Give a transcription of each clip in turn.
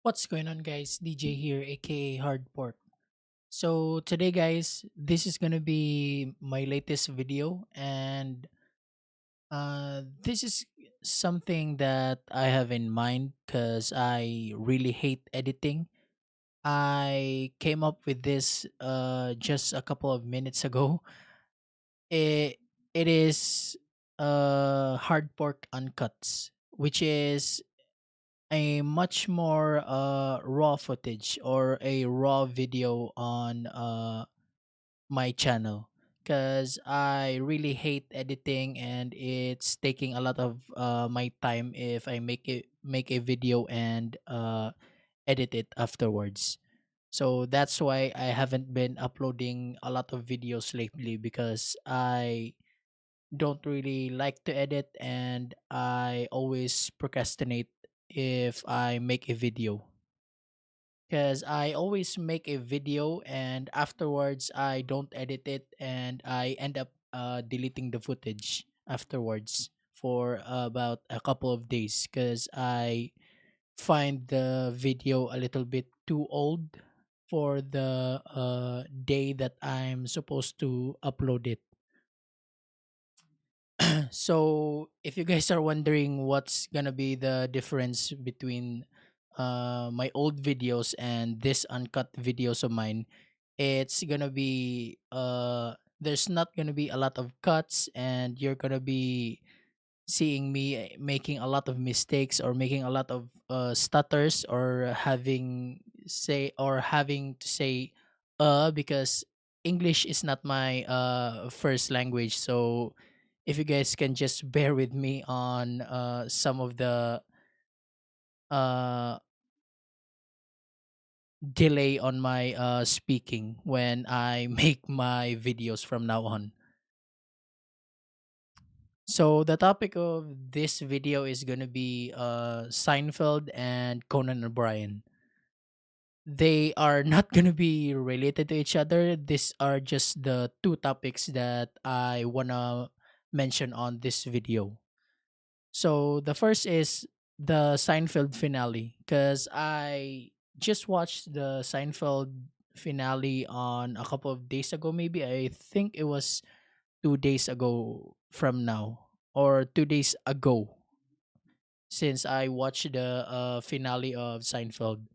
What's going on, guys? DJ here, aka Hardpork. So, today, guys, this is gonna be my latest video, and this is something that I have in mind because I really hate editing. I came up with this just a couple of minutes ago. It is Hardpork Uncuts, which is a much more raw footage or a raw video on my channel because I really hate editing and it's taking a lot of my time if I make a video and edit it afterwards. So that's why I haven't been uploading a lot of videos lately because I don't really like to edit and I always procrastinate if I make a video. Because I always make a video and afterwards I don't edit it and I end up deleting the footage afterwards for about a couple of days because I find the video a little bit too old for the day that I'm supposed to upload it. So if you guys are wondering what's gonna be the difference between my old videos and this uncut videos of mine, it's gonna be there's not gonna be a lot of cuts and you're gonna be seeing me making a lot of mistakes or making a lot of stutters or having to say because English is not my first language. So if you guys can just bear with me on some of the uh delay on my speaking when I make my videos from now on. So the topic of this video is gonna be Seinfeld and Conan O'Brien. They are not gonna be related to each other. These are just the two topics that I wanna mention on this video. So the first is the Seinfeld finale because I just watched the Seinfeld finale on a couple of days ago. Maybe I think it was 2 days ago from now or 2 days ago since I watched the finale of Seinfeld.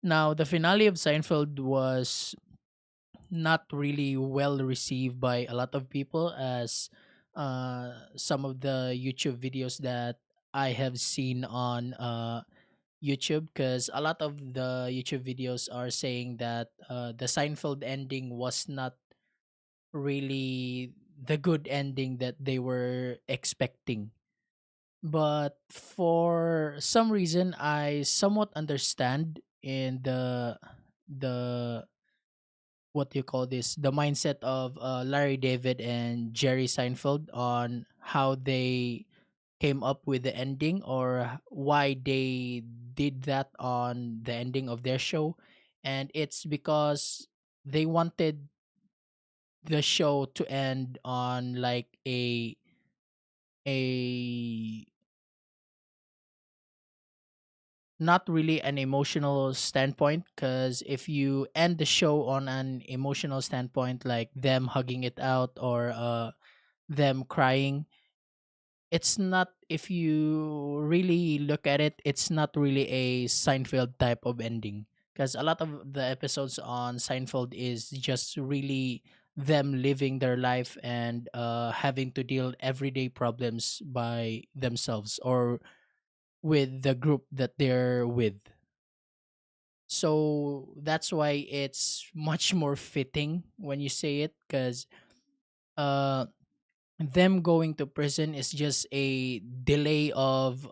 Now, the finale of Seinfeld was not really well received by a lot of people, as some of the YouTube videos that I have seen on YouTube, because a lot of the YouTube videos are saying that the Seinfeld ending was not really the good ending that they were expecting. But for some reason, I somewhat understand in the what do you call this, the mindset of Larry David and Jerry Seinfeld on how they came up with the ending or why they did that on the ending of their show. And it's because they wanted the show to end on like a not really an emotional standpoint, because if you end the show on an emotional standpoint like them hugging it out or them crying, it's not, if you really look at it, it's not really a Seinfeld type of ending, because a lot of the episodes on Seinfeld is just really them living their life and having to deal everyday problems by themselves or with the group that they're with. So that's why it's much more fitting when you say it, because uh them going to prison is just a delay of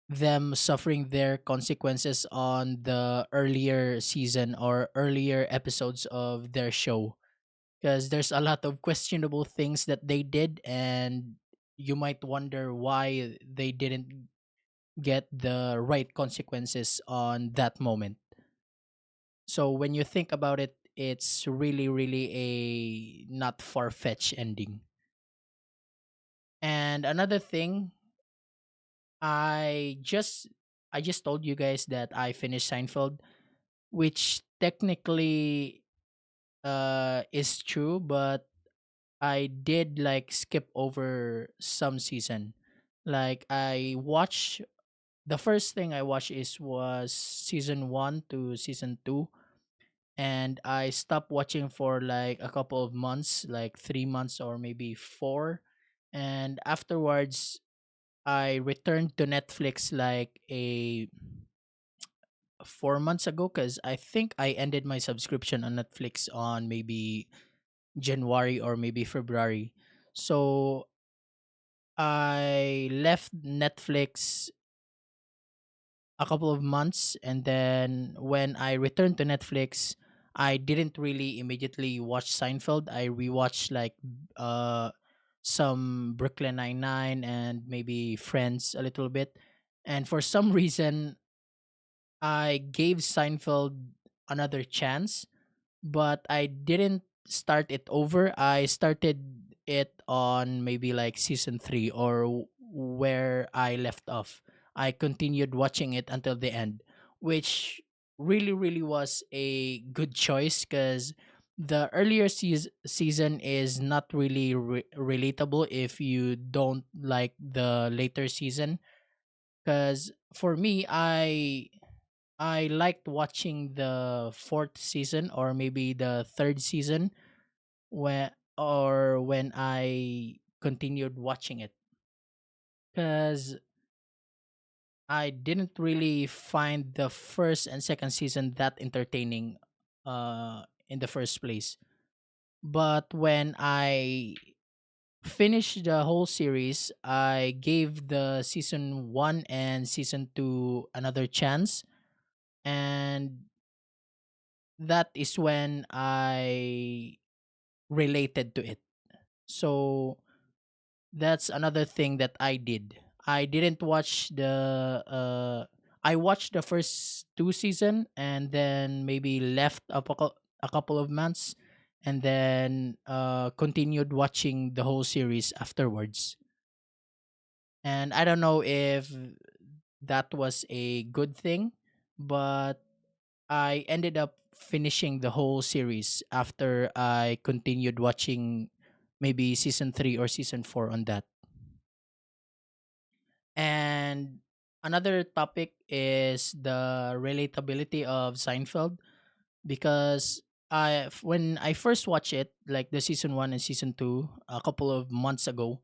them suffering their consequences on the earlier season or earlier episodes of their show, because there's a lot of questionable things that they did, and you might wonder why they didn't get the right consequences on that moment. So when you think about it, it's really, really a not far fetched ending. And another thing, I just I just told you guys that I finished Seinfeld, which technically is true, but I did like skip over some season. Like I watched the first thing I watched is was season 1 to season 2, and I stopped watching for like a couple of months, like 3 months or maybe 4, and afterwards I returned to Netflix like a 4 months ago, because I think I ended my subscription on Netflix on maybe January or maybe February. So I left Netflix a couple of months, and then when I returned to Netflix, I didn't really immediately watch Seinfeld. I rewatched like uh some Brooklyn Nine-Nine and maybe Friends a little bit. And for some reason I gave Seinfeld another chance, but I didn't start it over. I started it on maybe like season 3 or where I left off. I continued watching it until the end, which really was a good choice, because the earlier season is not really relatable if you don't like the later season. Because for me, I liked watching the fourth season or maybe the third season when I continued watching it, because I didn't really find the first and second season that entertaining in the first place. But when I finished the whole series, I gave the season 1 and season 2 another chance, and that is when I related to it. So that's another thing that I did. I didn't watch the I watched the first two season and then maybe left a couple of months, and then continued watching the whole series afterwards. And I don't know if that was a good thing, but I ended up finishing the whole series after I continued watching maybe season 3 or season 4 on that. And another topic is the relatability of Seinfeld, because when I first watched it, like the season 1 and season 2 a couple of months ago,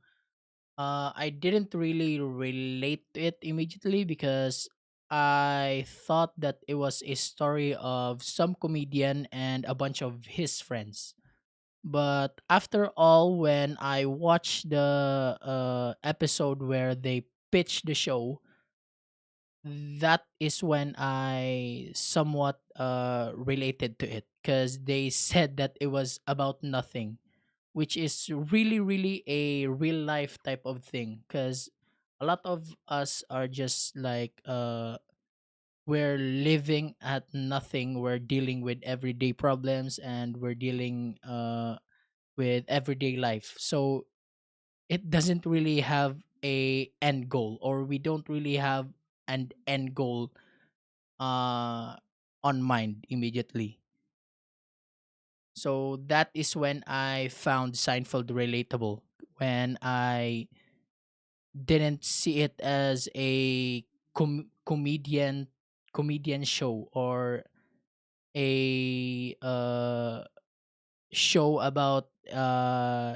I didn't really relate to it immediately, because I thought that it was a story of some comedian and a bunch of his friends. But after all, when I watched the episode where they pitched the show, that is when I somewhat related to it, because they said that it was about nothing, which is really a real life type of thing. Because a lot of us are just like we're living at nothing, we're dealing with everyday problems, and we're dealing with everyday life. So it doesn't really have a end goal, or we don't really have an end goal uh on mind immediately. So that is when I found Seinfeld relatable, when I didn't see it as a comedian show, or a show about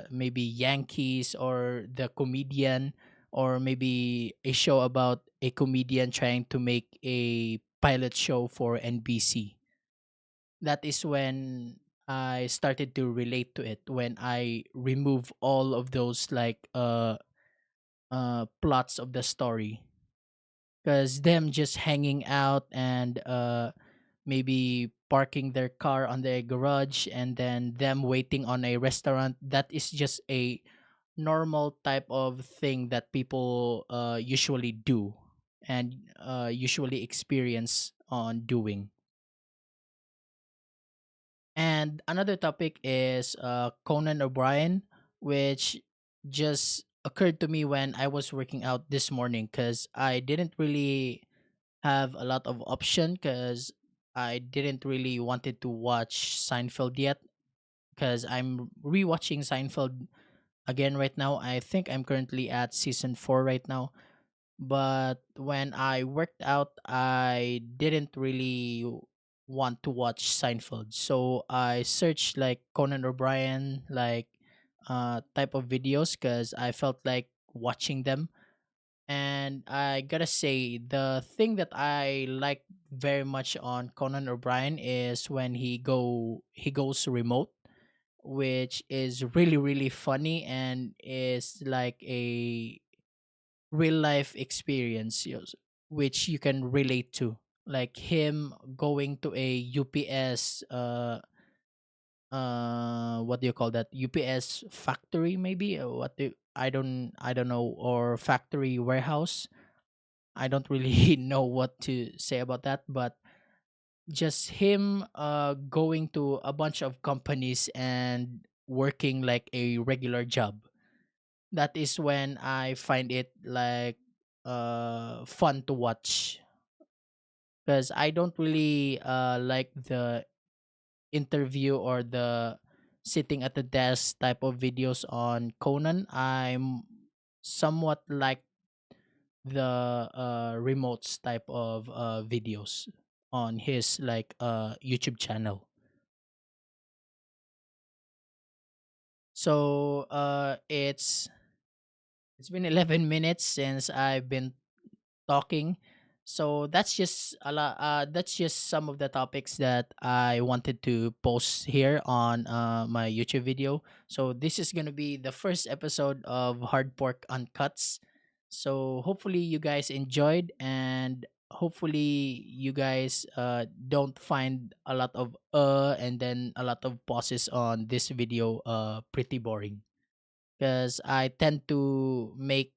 maybe Yankees or the comedian, or maybe a show about a comedian trying to make a pilot show for NBC. That is when I started to relate to it, when I remove all of those like plots of the story, because them just hanging out and maybe parking their car on the garage and then them waiting on a restaurant, that is just a normal type of thing that people usually do and usually experience on doing. And another topic is Conan O'Brien, which just occurred to me when I was working out this morning, because I didn't really have a lot of option because I didn't really wanted to watch Seinfeld yet because I'm rewatching Seinfeld again right now. I think I'm currently at season 4 right now. But when I worked out, I didn't really want to watch Seinfeld. So I searched like Conan O'Brien, like type of videos because I felt like watching them. And I gotta say, the thing that I like very much on Conan O'Brien is when he goes remote, which is really really funny and is like a real life experience, which you can relate to, like him going to a UPS what do you call that, UPS factory maybe, or I don't know, or factory warehouse. I don't really know what to say about that, but just him going to a bunch of companies and working like a regular job. That is when I find it like fun to watch because I don't really like the interview or the sitting at the desk type of videos on Conan. I'm somewhat like the remotes type of videos on his like YouTube channel. So it's been 11 minutes since I've been talking. So that's just a lot. That's just some of the topics that I wanted to post here on my YouTube video. So this is gonna be the first episode of Hardpork Uncuts. So hopefully you guys enjoyed, and hopefully you guys don't find a lot of and then a lot of pauses on this video pretty boring, because I tend to make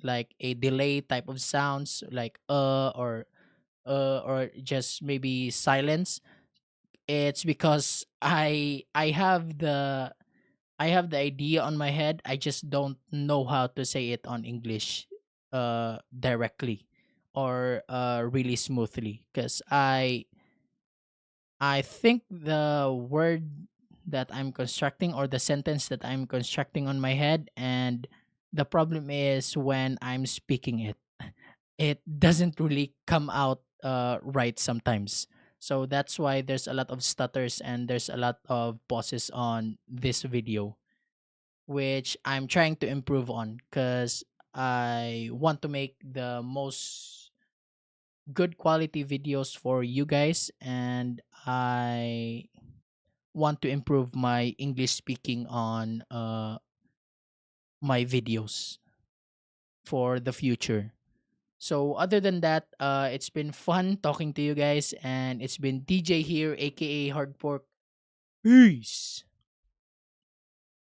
like a delay type of sounds like or just maybe silence. It's because I have the idea on my head. I just don't know how to say it on English directly or really smoothly, because I think the word that I'm constructing or the sentence that I'm constructing on my head, and the problem is when I'm speaking it, it doesn't really come out right sometimes. So that's why there's a lot of stutters and there's a lot of pauses on this video, which I'm trying to improve on because I want to make the most good quality videos for you guys, and I want to improve my English speaking on my videos for the future. So other than that, it's been fun talking to you guys, and it's been DJ here, aka Hardpork. Peace.